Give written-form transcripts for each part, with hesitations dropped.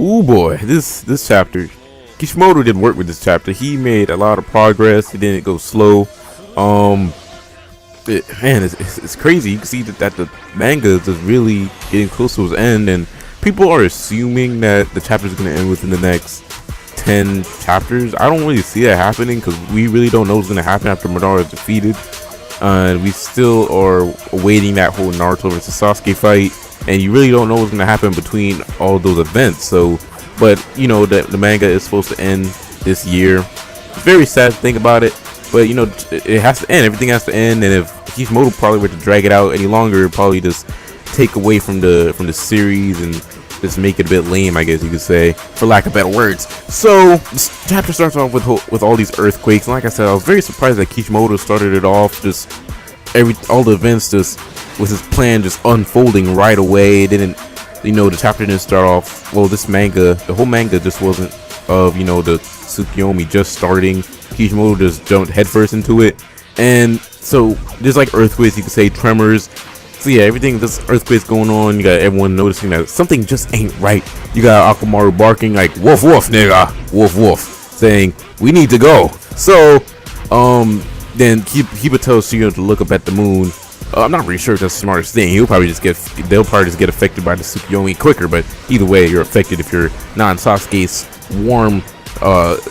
Oh boy, this chapter, Kishimoto didn't work with this chapter. He made a lot of progress. It didn't go slow. Man, it's crazy. You can see that the manga is just really getting close to its end, and people are assuming that the chapter is going to end within the next 10 chapters. I don't really see that happening because we really don't know what's going to happen after Madara is defeated. And we still are awaiting that whole Naruto versus Sasuke fight, and you really don't know what's going to happen between all those events. So, but you know that the manga is supposed to end this year. Very sad to think about it, but you know it has to end. Everything has to end, and if Kishimoto probably were to drag it out any longer, it'd probably just take away from the series and just make it a bit lame, I guess you could say, for lack of better words. So this chapter starts off with all these earthquakes, and like I said, I was very surprised that Kishimoto started it off just all the events just with his plan just unfolding right away. It didn't, you know, the chapter didn't start off well. This manga, the whole manga just wasn't of, you know, the Tsukiyomi just starting. Kishimoto just jumped headfirst into it, and so there's like earthquakes, you could say, tremors. So yeah, everything, this earthquake's going on. You got everyone noticing that something just ain't right. You got Akamaru barking like woof woof nigga, woof woof, saying we need to go. So then Kiba tells Shigeo to look up at the moon. I'm not really sure if that's the smartest thing. They'll probably just get affected by the Tsukiyomi quicker, but either way you're affected if you're not in Sasuke's warm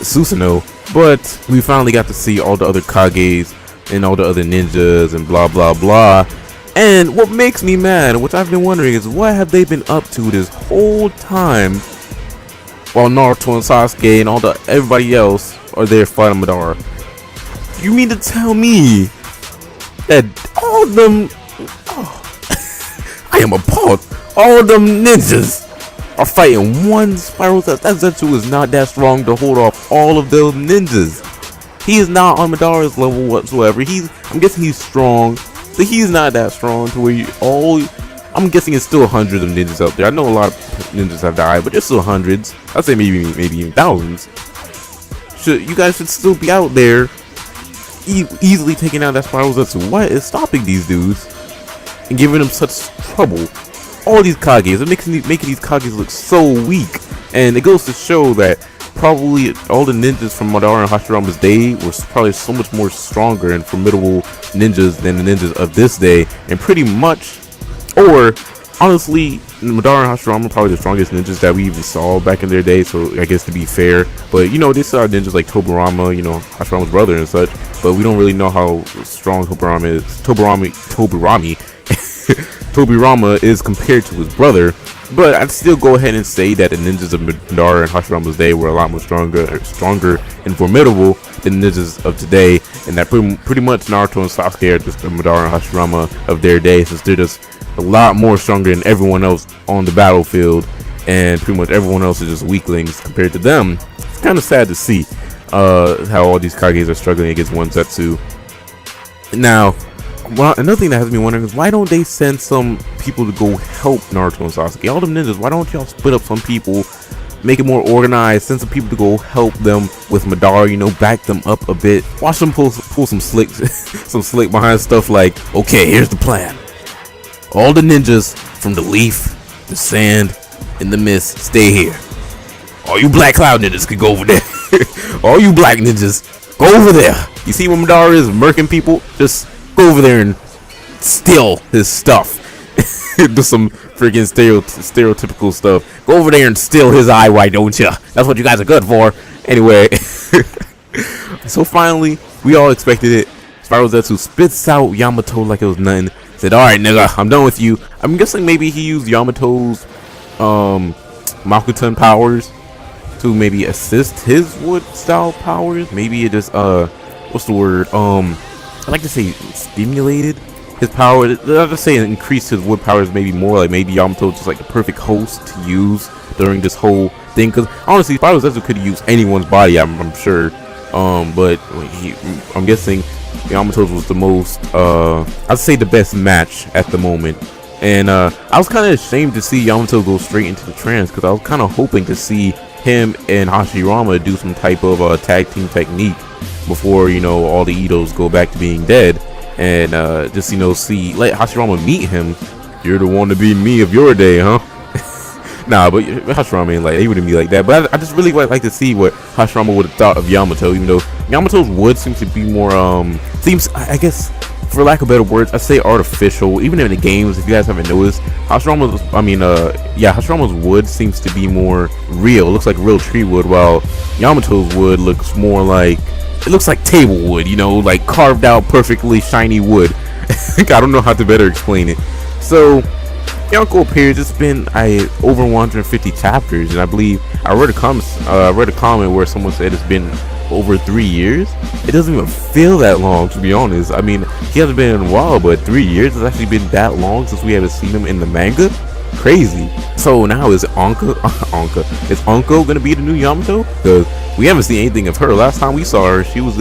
Susanoo. But we finally got to see all the other Kages and all the other ninjas and blah blah blah. And what makes me mad, which I've been wondering, is what have they been up to this whole time while Naruto and Sasuke and everybody else are there fighting Madara? You mean to tell me that all of them, I am appalled, all of them ninjas are fighting one Spiral Zetsu? That Zetsu is not that strong to hold off all of those ninjas. He is not on Madara's level whatsoever. I'm guessing he's strong, but he's not that strong to where I'm guessing it's still hundreds of ninjas out there. I know a lot of ninjas have died, but there's still hundreds. I'd say maybe even thousands. You guys should still be out there easily taking out that Spiral Zetsu. What is stopping these dudes and giving them such trouble? All these Kages, making these Kages look so weak, and it goes to show that probably all the ninjas from Madara and Hashirama's day were probably so much more stronger and formidable ninjas than the ninjas of this day, and pretty much, or honestly, Madara and Hashirama are probably the strongest ninjas that we even saw back in their day. So I guess to be fair, but you know, they saw ninjas like Tobirama, you know, Hashirama's brother and such, but we don't really know how strong Tobirama is. Tobirama is compared to his brother, but I'd still go ahead and say that the ninjas of Madara and Hashirama's day were a lot more stronger and formidable than the ninjas of today, and that pretty much Naruto and Sasuke are just the Madara and Hashirama of their day, since they're just a lot more stronger than everyone else on the battlefield, and pretty much everyone else is just weaklings compared to them. It's kind of sad to see how all these Kages are struggling against one Zetsu. Now, another thing that has me wondering is why don't they send some people to go help Naruto and Sasuke? All them ninjas, why don't y'all split up some people, make it more organized, send some people to go help them with Madara, you know, back them up a bit. Watch them pull some slick some slick behind stuff like, okay, here's the plan. All the ninjas from the leaf, the sand, and the mist stay here. All you Black Cloud ninjas can go over there. All you black ninjas, go over there. You see what Madara is murking people? Just go over there and steal his stuff. Do some freaking stereotypical stuff. Go over there and steal his eye, why don't you? That's what you guys are good for. Anyway, so finally, we all expected it. Spiral Zetsu spits out Yamato like it was nothing. Said, alright nigga, I'm done with you. I'm guessing maybe he used Yamato's Makuton powers to maybe assist his wood style powers. Maybe it just what's the word? I like to say stimulated his power. I'll just say it increased his wood powers maybe more. Like maybe Yamato just like the perfect host to use during this whole thing. Because honestly, Spiral Zetsu could use anyone's body, I'm sure. But I'm guessing Yamato's was the most, I'd say the best match at the moment. And I was kind of ashamed to see Yamato go straight into the trance, because I was kind of hoping to see him and Hashirama do some type of tag team technique before, you know, all the Itos go back to being dead, and just, you know, let Hashirama meet him. You're the one to beat me of your day, huh? Nah, but Hashirama ain't like, he wouldn't be like that. But I just really would like to see what Hashirama would have thought of Yamato, even though Yamato's wood seems to be more, seems, I guess, for lack of better words, I'd say artificial. Even in the games, if you guys haven't noticed, Hashirama's wood seems to be more real. It looks like real tree wood, while Yamato's wood looks more like, it looks like table wood, you know, like carved out perfectly shiny wood. I don't know how to better explain it. So Yonko appears. It's been over 150 chapters, and I believe I read a comment where someone said it's been over 3 years. It doesn't even feel that long, to be honest. I mean, he hasn't been in a while, but 3 years has actually been that long since we haven't seen him in the manga. Crazy. So now is Anko gonna be the new Yamato? Because we haven't seen anything of her. Last time we saw her, she was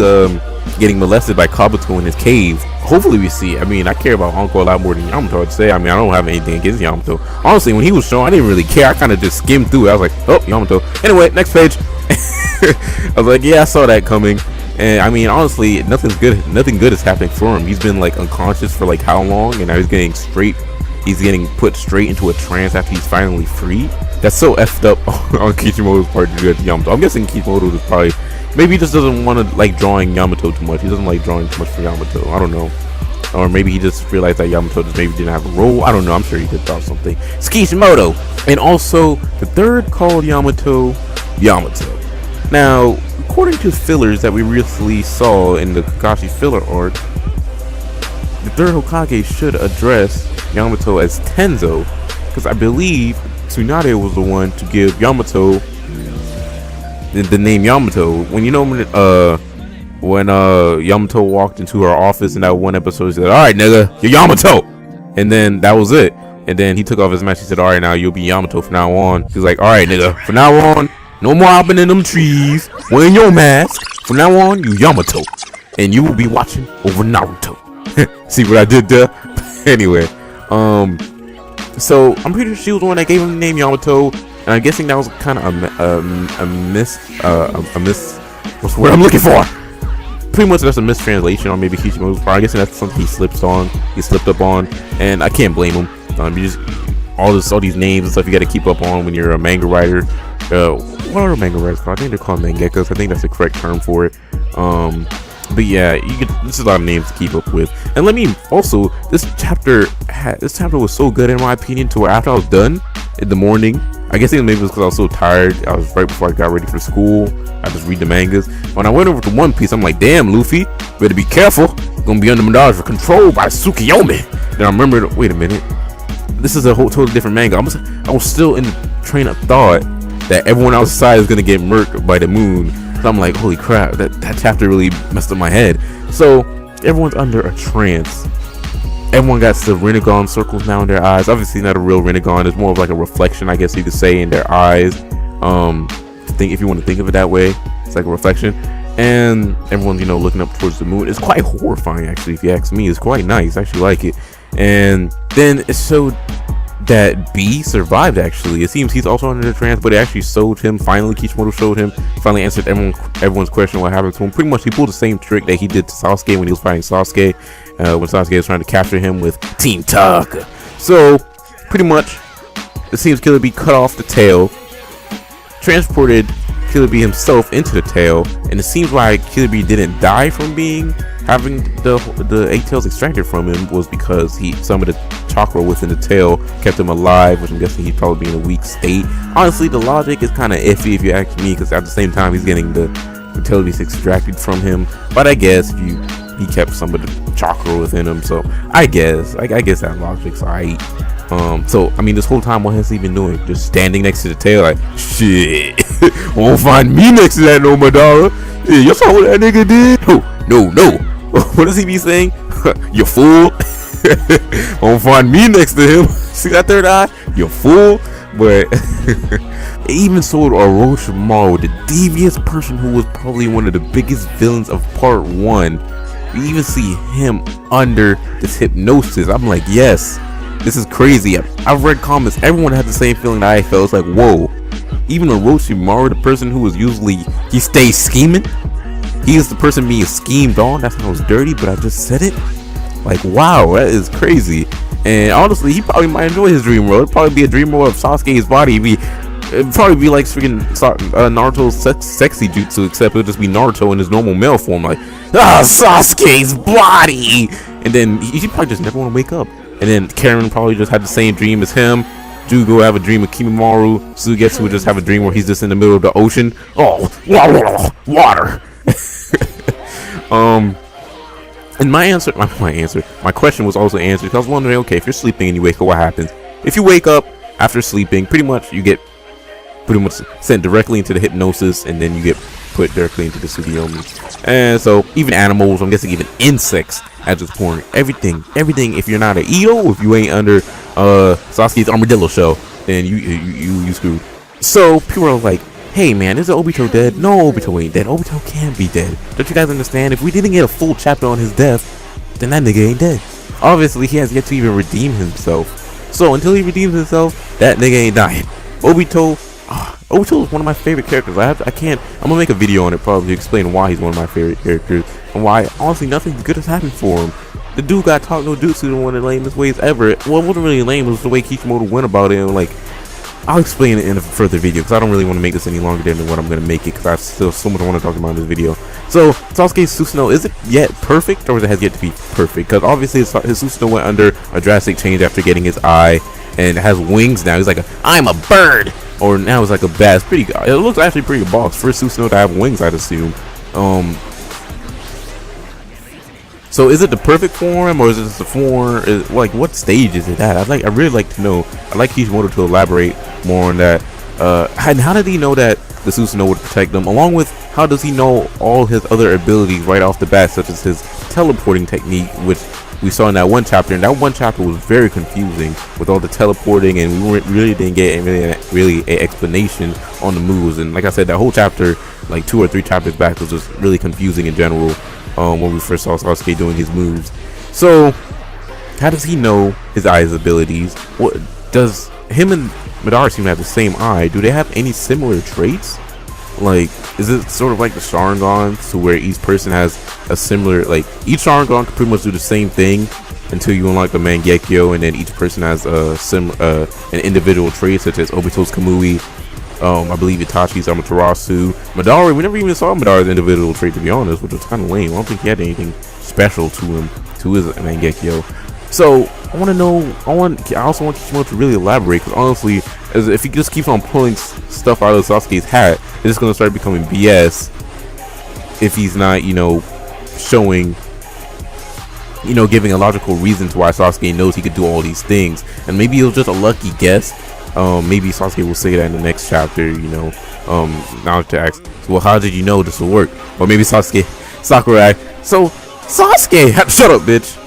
getting molested by Kabuto in his cave. Hopefully we see. I mean, I care about Anko a lot more than Yamato, I'd say. I mean, I don't have anything against Yamato. Honestly, when he was shown, I didn't really care. I kind of just skimmed through it. I was like, oh, Yamato. Anyway, next page. I was like, yeah, I saw that coming. And I mean, honestly, nothing good is happening for him. He's been like unconscious for like how long, and now he's getting put straight into a trance after he's finally free. That's so effed up on Kishimoto's part to do it to Yamato. I'm guessing Kishimoto is probably, maybe he just doesn't want to like drawing Yamato too much. He doesn't like drawing too much for Yamato. I don't know. Or maybe he just realized that Yamato just maybe didn't have a role. I don't know. I'm sure he did thought something. It's Kishimoto. And also the third called Yamato. Now, according to fillers that we recently saw in the Kakashi filler arc, the third Hokage should address Yamato as Tenzo, because I believe Tsunade was the one to give Yamato the name Yamato. When Yamato walked into her office in that one episode, he said, "Alright, nigga, you're Yamato," and then that was it. And then he took off his mask. He said, "Alright, now you'll be Yamato from now on." He's like, "Alright, nigga, from now on, no more hopping in them trees, wearing your mask. From now on, you Yamato, and you will be watching over Naruto." See what I did there? Anyway, so I'm pretty sure she was the one that gave him the name Yamato, and I'm guessing that was kind of a miss. What's the word I'm looking for? Pretty much that's a mistranslation on maybe Kishimoto's part. I guess that's something he slipped up on, and I can't blame him. You just all these names and stuff you got to keep up on when you're a manga writer. What are manga writers called? I think they're called mangekas. I think that's the correct term for it. But yeah, this is a lot of names to keep up with. And let me also, this chapter was so good in my opinion, to where after I was done in the morning, I guess maybe it was because I was so tired. I was right before I got ready for school. I just read the mangas. When I went over to One Piece, I'm like, damn, Luffy, better be careful. You're gonna be under Madara's control by Tsukiyomi. Then I remembered, wait a minute, this is a whole totally different manga. I was still in the train of thought that everyone outside is gonna get murked by the moon. So I'm like, holy crap, that chapter really messed up my head. So everyone's under a trance. Everyone got the Rinnegan circles now in their eyes. Obviously not a real Rinnegan. It's more of like a reflection, I guess you could say, in their eyes. If you want to think of it that way, it's like a reflection. And everyone's, looking up towards the moon. It's quite horrifying, actually, if you ask me. It's quite nice. I actually like it. And then it showed that B survived. Actually, it seems he's also under the trance, but it actually showed him. Finally, Kishimoto showed him. Finally answered everyone's question what happened to him. Pretty much, he pulled the same trick that he did to Sasuke when he was fighting Sasuke. When Sasuke was trying to capture him with Team Taka. So, pretty much, it seems Killer Bee cut off the tail, transported Killer Bee himself into the tail, and it seems why Killer Bee didn't die from having the 8 tails extracted from him was because some of the chakra within the tail kept him alive, which I'm guessing he'd probably be in a weak state. Honestly, the logic is kind of iffy if you ask me, because at the same time he's getting the intelligence extracted from him. But I guess he kept some of the chakra within him, so I guess that logic's alright. So I mean, this whole time, what has he been doing? Just standing next to the tail, like, shit, won't find me next to that, no Madara. Yeah, you saw what that nigga did? No. What does he be saying? You fool. Won't find me next to him. See that third eye? You fool. But it even showed Orochimaru, the devious person who was probably one of the biggest villains of part 1. You even see him under this hypnosis. I'm like, yes, this is crazy. I've read comments. Everyone had the same feeling that I felt. It's like, whoa. Even Orochimaru, the person who was usually, he stays scheming. He is the person being schemed on. That sounds dirty, but I just said it. Like, wow, that is crazy. And honestly, he probably might enjoy his dream world. It'd probably be a dream world of Sasuke's body. It'd probably be like freaking Naruto's sexy jutsu, except it would just be Naruto in his normal male form, like, Sasuke's body! And then he'd probably just never want to wake up. And then Karen probably just had the same dream as him. Jugo would have a dream of Kimimaro. Sugetsu would just have a dream where he's just in the middle of the ocean. Oh, water! And my question was also answered, because I was wondering, okay, if you're sleeping and you wake up, what happens? If you wake up after sleeping, pretty much you get sent directly into the hypnosis, and then you get put directly into the Tsukiyomi. And so even animals, I'm guessing even insects at this point, everything, if you're not an Ito, if you ain't under Sasuke's armadillo shell, then you screwed. So people are like, hey man, is Obito dead? No, Obito ain't dead. Obito can't be dead. Don't you guys understand? If we didn't get a full chapter on his death, then that nigga ain't dead. Obviously, he has yet to even redeem himself. So until he redeems himself, that nigga ain't dying. Obito is one of my favorite characters. I'm gonna make a video on it probably to explain why he's one of my favorite characters and why honestly nothing good has happened for him. The dude got taught no jutsu in one of the lamest ways ever. Well, it wasn't really lame, it was the way Kishimoto went about it. And like, I'll explain it in a further video because I don't really want to make this any longer than what I'm gonna make it, because I still so much I want to talk about in this video. So Sasuke's Susanoo, is it yet perfect, or is it has yet to be perfect? Because obviously his Susanoo went under a drastic change after getting his eye, and it has wings now. He's like, I'm a bird. Or now it's like a bat. It's pretty. It looks actually pretty boss. First Susanoo to have wings, I'd assume. So is it the perfect form, or is it just the form? Like, what stage is it at? I'd really like to know. I'd like Kishimoto to elaborate more on that. And how did he know that the Susanoo would protect them? Along with, how does he know all his other abilities right off the bat, such as his teleporting technique, which we saw in that one chapter, and that one chapter was very confusing with all the teleporting, and we really didn't get really an explanation on the moves. And like I said, that whole chapter, like 2 or 3 chapters back, was just really confusing in general when we first saw Sasuke doing his moves. So how does he know his eye's abilities? What does him and Madara seem to have the same eye? Do they have any similar traits? Like, is it sort of like the Sharingan, to where each person has a similar, like, each Sharingan can pretty much do the same thing until you unlock the Mangekyo, and then each person has an individual trait, such as Obito's Kamui, I believe Itachi's Amaterasu. Madara, we never even saw Madara's individual trait, to be honest, which was kind of lame. I don't think he had anything special to him, to his Mangekyo. So I also want Kishimoto to really elaborate, because honestly, if he just keeps on pulling stuff out of Sasuke's hat, it's gonna start becoming BS if he's not, showing, giving a logical reason to why Sasuke knows he could do all these things. And maybe it was just a lucky guess. Maybe Sasuke will say that in the next chapter, now to ask, well, how did you know this will work? Or maybe Sakura, so Sasuke, shut up, bitch.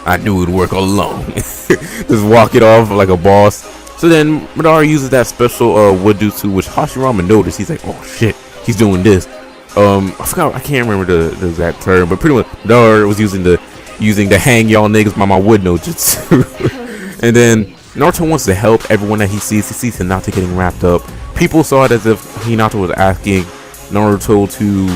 I knew it would work all along. Just walk it off like a boss. So then Madara uses that special wood jutsu, which Hashirama noticed. He's like, oh shit, he's doing this. I can't remember the exact term, but pretty much Madara was using the hang y'all niggas by my wood no jutsu. And then Naruto wants to help everyone that he sees. He sees Hinata getting wrapped up. People saw it as if Hinata was asking Naruto to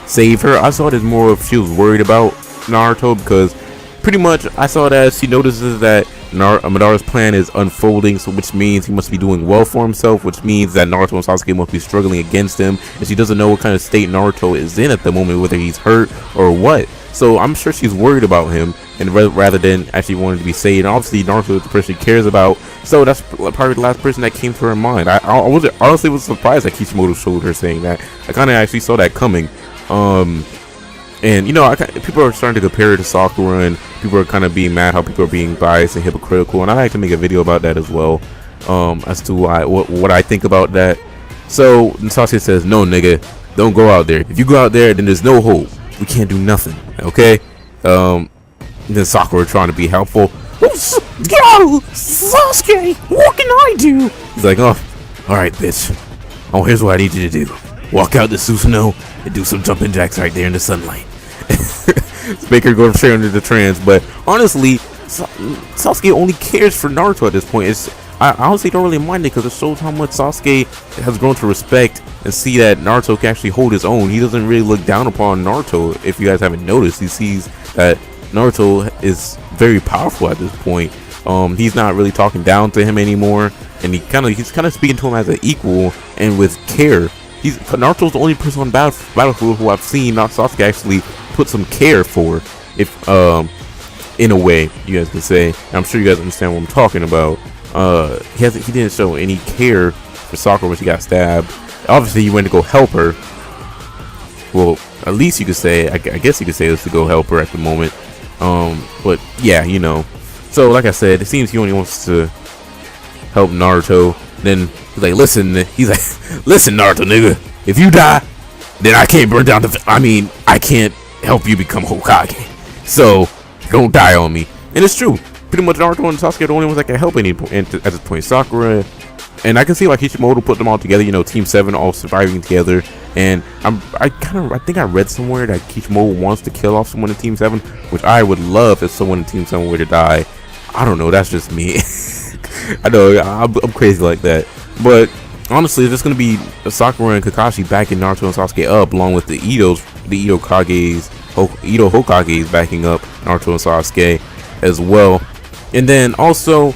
save her. I saw it as more of she was worried about Naruto, because pretty much I saw it as she notices that Madara's plan is unfolding, so which means he must be doing well for himself, which means that Naruto and Sasuke must be struggling against him, and she doesn't know what kind of state Naruto is in at the moment, whether he's hurt or what. So I'm sure she's worried about him, and rather than actually wanting to be saved. And obviously Naruto is the person she cares about, so that's probably the last person that came to her mind. I honestly was surprised that Kishimoto showed her saying that. I kind of actually saw that coming. And people are starting to compare it to Sakura, and people are kind of being mad how people are being biased and hypocritical, and I like to make a video about that as well, as to what I think about that. So Sasuke says, no nigga, don't go out there. If you go out there, then there's no hope. We can't do nothing, okay? And then Sakura trying to be helpful. Sasuke, what can I do? He's like, oh, alright bitch, here's what I need you to do. Walk out the Susanoo and do some jumping jacks right there in the sunlight. Make her go straight under the trance. But honestly, Sasuke only cares for Naruto at this point. I honestly don't really mind it, because it shows how much Sasuke has grown to respect and see that Naruto can actually hold his own. He doesn't really look down upon Naruto. If you guys haven't noticed, he sees that Naruto is very powerful at this point. He's not really talking down to him anymore, and he's kind of speaking to him as an equal and with care. Naruto's the only person on Battlefield who I've seen Sasuke actually put some care for, if in a way you guys can say. And I'm sure you guys understand what I'm talking about. He didn't show any care for Sakura when she got stabbed. Obviously, he went to go help her. Well, at least you could say, I guess you could say, it was to go help her at the moment. But yeah, you know. So like I said, it seems he only wants to help Naruto. Then he's like, listen, listen, Naruto, nigga, if you die, then I can't burn down I can't help you become Hokage. So don't die on me. And it's true. Pretty much Naruto and Sasuke are the only ones that can help at this point. Sakura, and I can see why Kishimoto put them all together. You know, Team 7 all surviving together. And I think I read somewhere that Kishimoto wants to kill off someone in Team 7, which I would love if someone in Team 7 were to die. I don't know, that's just me. I know I'm crazy like that, but honestly, it's just gonna be Sakura and Kakashi backing Naruto and Sasuke up, along with the Edo Hokages backing up Naruto and Sasuke as well. And then also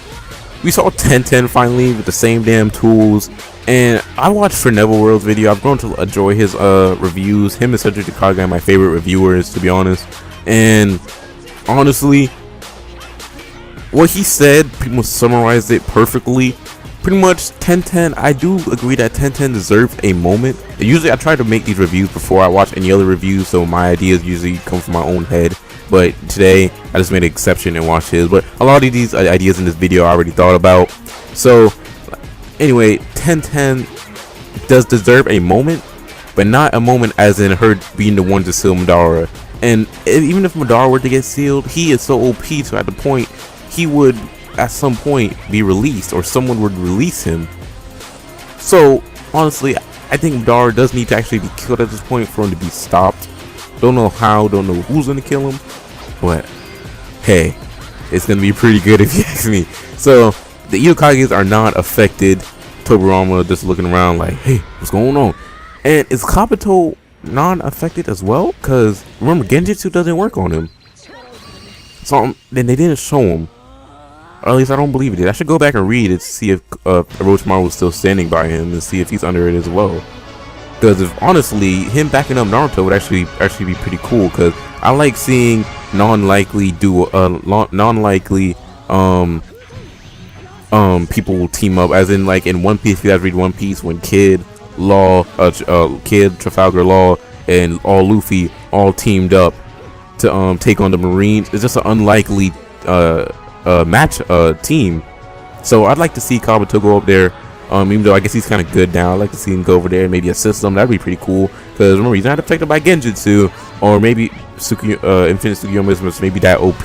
we saw 10-10 finally with the same damn tools. And I watched For Neville World's video. I've grown to enjoy his reviews. Him and Cedric the Card Guy, my favorite reviewers, to be honest. And honestly, what he said, people summarized it perfectly. Pretty much 10-10, I do agree that 10-10 deserves a moment. Usually I try to make these reviews before I watch any other reviews, so my ideas usually come from my own head. But today I just made an exception and watched his. But a lot of these ideas in this video I already thought about. So anyway, 10-10 does deserve a moment, but not a moment as in her being the one to seal Madara. And even if Madara were to get sealed, he is so OP, so at the point he would at some point be released, or someone would release him. So honestly, I think Madara does need to actually be killed at this point for him to be stopped. Don't know how, don't know who's gonna kill him, but hey, it's gonna be pretty good if you ask me. So the Itokages are not affected. Tobirama just looking around like, hey, what's going on? And is Kabuto non-affected as well? Because remember, Genjutsu doesn't work on him. So then they didn't show him. Or at least I don't believe it did. I should go back and read it to see if Orochimaru was still standing by him and see if he's under it as well. Because if honestly, him backing up Naruto would actually be pretty cool. Because I like seeing non-likely people will team up, as in like in One Piece. If you guys read One Piece, when Kid, Trafalgar Law, and all Luffy all teamed up to take on the Marines, it's just an unlikely team. So I'd like to see Kabuto go up there. Even though I guess he's kind of good now, I'd like to see him go over there and maybe assist them. That'd be pretty cool. Because remember, he's not affected by Genjutsu, or maybe Infinite Tsukuyomi is maybe that OP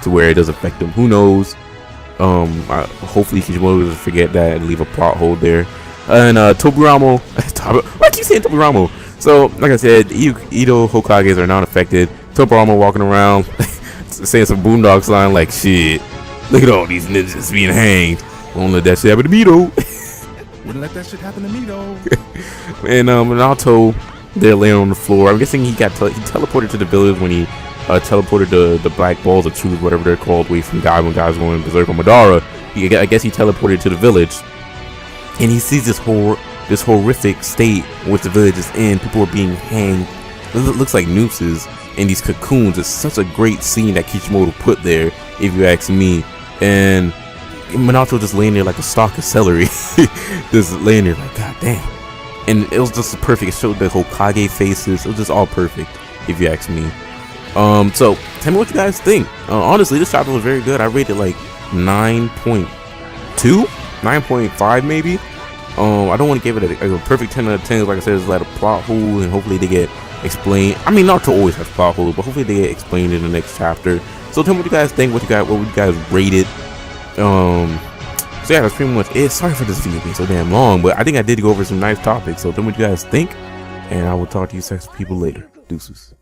to where it does affect him. Who knows? Hopefully Kishimoto doesn't forget that and leave a plot hole there. And Tobirama, why keep saying Tobirama? So like I said, Edo Hokages are not affected. Tobirama walking around saying some Boondocks line like, shit, look at all these ninjas being hanged. Won't let that shit happen to me though. Wouldn't let that shit happen to me though. And Naruto, they're laying on the floor. I'm guessing he teleported to the village when he teleported the black balls of truth, whatever they're called, away from God when guys going berserk on Madara. I guess he teleported to the village, and he sees this horrific state in which the village is in. People are being hanged. It looks like nooses in these cocoons. It's such a great scene that Kishimoto put there, if you ask me. And Naruto just laying there like a stalk of celery, just laying there like, god damn. And it was just perfect. It showed the Hokage faces. It was just all perfect, if you ask me. So tell me what you guys think. Honestly, this chapter was very good. I rated like 9.2, 9.5 maybe. I don't want to give it a perfect 10 out of 10. Like I said, it's like a plot hole, and hopefully they get explained. I mean, Naruto always has plot holes, but hopefully they get explained in the next chapter. So tell me what you guys think. What would you guys rate it? So yeah, that's pretty much it. Sorry for this video being so damn long, but I think I did go over some nice topics. So tell me what you guys think, and I will talk to you sexy people later. Deuces.